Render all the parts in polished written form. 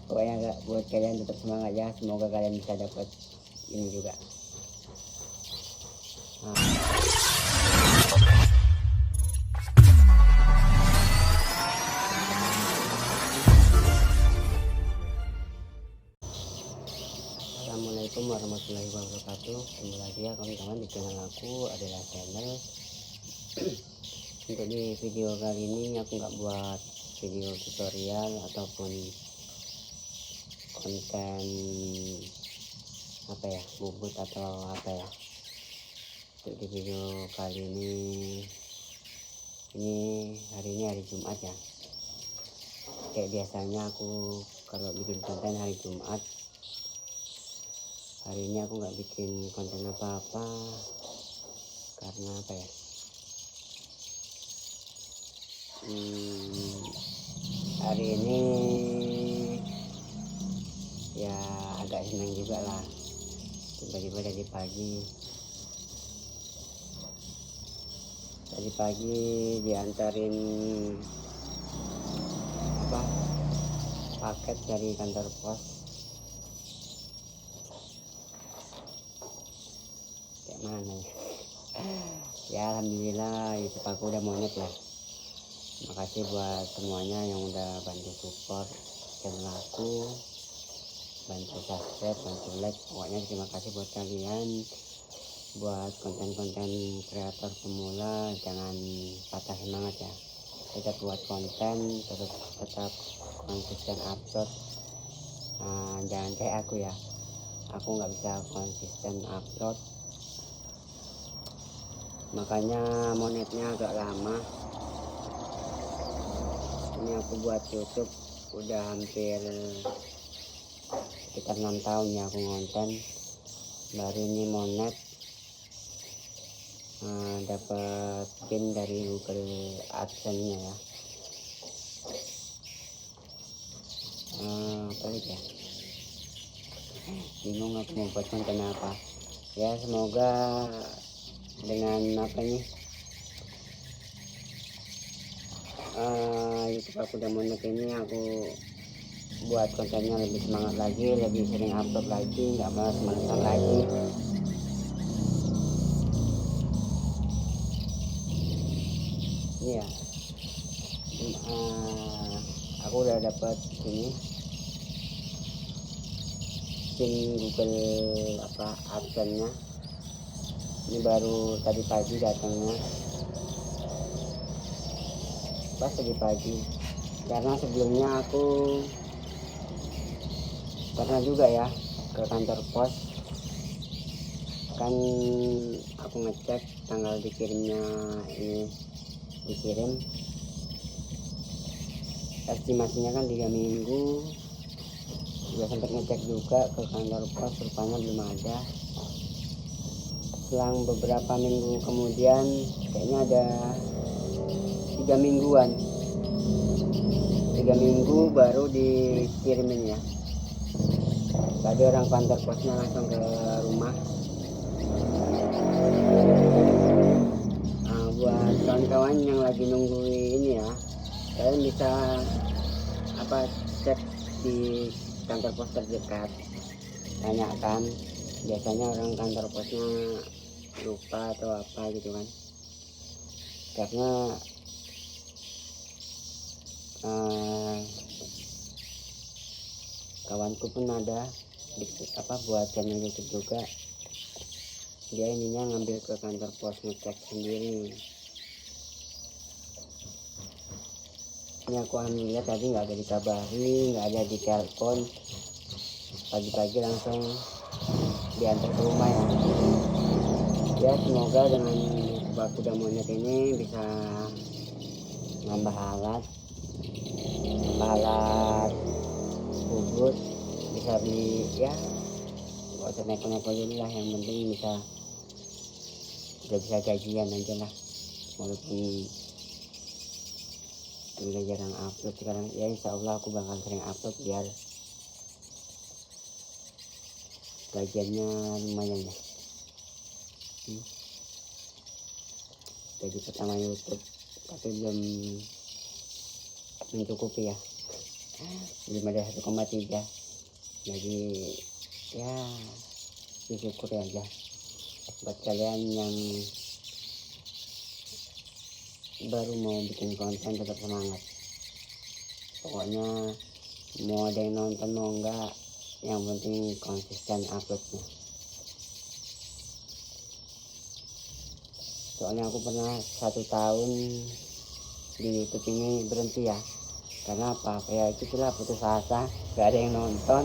Pokoknya nggak, buat kalian tetap semangat ya, semoga kalian bisa dapat ini juga. Assalamualaikum warahmatullahi wabarakatuh. Kembali lagi ya kawan-kawan di channel aku adalah channel. Untuk di video kali ini aku nggak buat video tutorial ataupun konten apa ya, bubut atau apa ya. Untuk di video kali ini hari ini hari Jumat ya. Kayak biasanya aku kalau bikin konten hari Jumat, hari ini aku nggak bikin konten apa-apa karena apa ya, hari ini ya agak senang juga lah, tiba-tiba dari pagi diantarin apa, paket dari kantor pos. Kayak mana ya, ya alhamdulillah YouTube aku udah monet lah. Makasih buat semuanya yang udah bantu support channel aku, bantu subscribe, bantu like. Pokoknya terima kasih buat kalian. Buat konten-konten kreator pemula, jangan patah semangat ya, tetap buat konten, tetap konsisten upload. Jangan kayak aku ya, aku nggak bisa konsisten upload, makanya monetnya agak lama. Ini aku buat YouTube udah hampir sekitar 6 tahun ya aku ngonten, baru ini monet. Dapat pin dari Google AdSense nya ya. Apa lagi ya, bingung aku mau buat konten apa ya. Semoga dengan apa nih, YouTube aku udah monet ini, aku buat kontennya lebih semangat lagi, lebih sering upload lagi, nggak malas-malasan lagi. Ini ya, aku udah dapat ini pin Google AdSense nya. Ini baru tadi pagi datangnya, pas tadi pagi. Karena sebelumnya aku pernah juga ya ke kantor pos, kan aku ngecek tanggal dikirimnya, ini dikirim estimasinya kan 3 minggu. Juga sempat ngecek juga ke kantor pos, rupanya belum ada. Selang beberapa minggu kemudian, kayaknya ada 3 mingguan, 3 minggu baru dikirimin ya. Tadi orang kantor posnya langsung ke rumah. Buat kawan-kawan yang lagi nunggu ini ya, kalian bisa cek di kantor pos terdekat, tanyakan. Biasanya orang kantor posnya lupa atau apa gitu kan, karena kawanku pun ada buat channel YouTube juga, dia ininya ngambil ke kantor pos ngecek sendiri. Ini aku alhamdulillah tadi nggak ada dikabari, nggak ada di telepon, pagi-pagi langsung diantar ke rumah ya. Ya semoga dengan aku udah monet ini bisa nambah alat bubut, bisa beli ya, nggak usah neko-neko ini lah, yang penting udah bisa gajian aja lah. Walaupun udah jarang upload sekarang ya, insya Allah aku bakal sering upload biar gajiannya lumayan ya. Gaji pertama YouTube tapi belum mencukupi ya. belum ada 1,3. Jadi ya disyukuri aja. Buat kalian yang baru mau bikin konten tetap semangat. Pokoknya mau ada yang nonton mau enggak, yang penting konsisten uploadnya. Soalnya aku pernah 1 tahun di YouTube ini berhenti ya. Karena apa? Kayak itulah putus asa, gak ada yang nonton,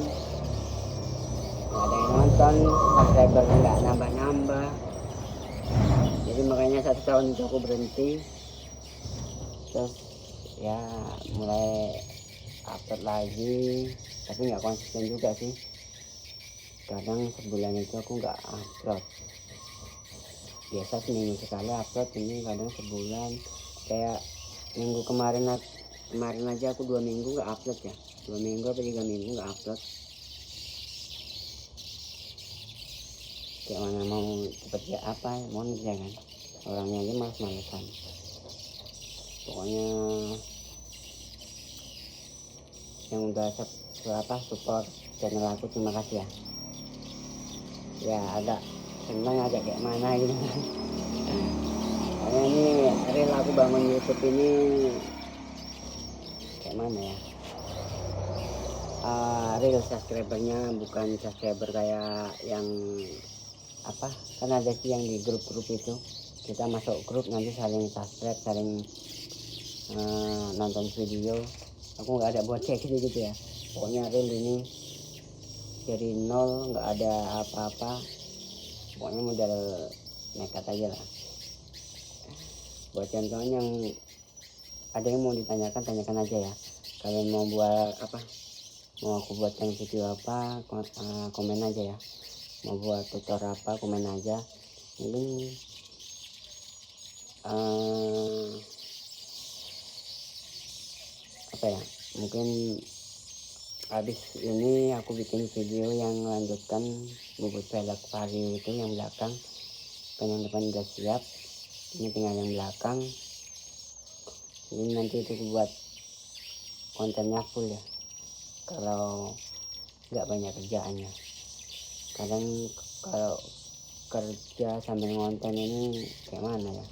subscriber nggak nambah-nambah. Jadi makanya 1 tahun itu aku berhenti. Terus ya mulai upload lagi, tapi nggak konsisten juga sih. Kadang sebulan itu aku nggak upload, biasa seminggu sekali upload, ini kadang sebulan. Kayak minggu kemarin aja aku 2 minggu nggak upload ya, 2 minggu atau 3 minggu nggak upload. Kayak mana mau cepet ya apa mau ya kan, orangnya aja males-malesan. Pokoknya yang udah support channel aku terima kasih ya. Ya agak senang, agak kayak mana gitu. Karena ini real aku bangun YouTube ini kayak mana ya, real subscribernya, bukan subscriber kayak yang apa, kan ada sih yang di grup-grup itu kita masuk grup nanti saling subscribe, saling nonton video. Aku nggak ada buat kayak gitu ya. Pokoknya real ini dari nol, nggak ada apa-apa, pokoknya modal nekat aja lah. Buat contohnya yang ada yang mau ditanyakan, tanyakan aja ya. Kalian mau buat apa, mau aku buatkan video apa, komen aja ya. Mau buat tutor apa, komen aja. Mungkin apa ya, mungkin habis ini aku bikin video yang melanjutkan bubut velg vario itu yang belakang. Kan yang depan udah siap, ini tinggal yang belakang. Ini nanti itu buat kontennya full ya, kalau nggak banyak kerjaannya. Kadang kalau kerja sambil ngonten ini kayak mana ya,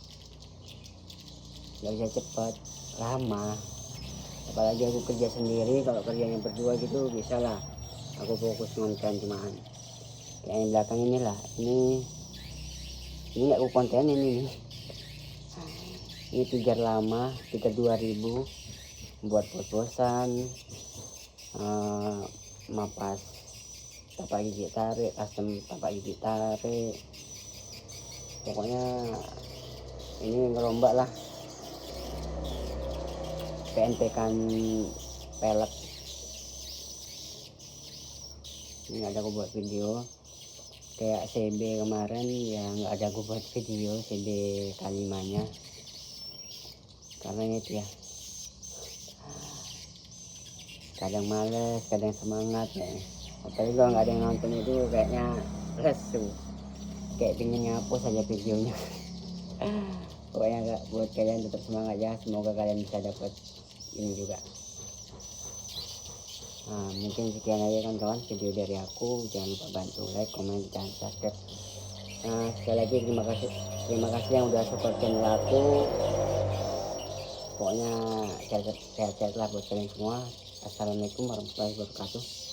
nggak bisa cepat, lama. Apalagi aku kerja sendiri, kalau kerjanya berdua gitu bisa lah aku fokus ngonten. Cuman kayak yang belakang inilah, ini nggak aku konten ini pijar lama, pijar 2000 buat bos-bosan, mapas tapak gigi tarik, custom tapak gigi tarik. Pokoknya ini ngerombak lah, PNP kan pelek. Ini ada aku buat video kayak CB kemarin ya, nggak ada aku buat video CB kalimanya karena itu ya, kadang males kadang semangat ya. Apalagi kalau nggak ada yang nonton itu kayaknya lesu, kayak pingin ngapus aja videonya. Pokoknya nggak, buat kalian tetap semangat ya, semoga kalian bisa dapat ini juga. Mungkin sekian aja kan kawan video dari aku. Jangan lupa bantu like, komen, dan subscribe. Sekali lagi terima kasih yang udah support channel aku. Pokoknya sehat-sehat lah buat kalian semua. Assalamualaikum warahmatullahi wabarakatuh.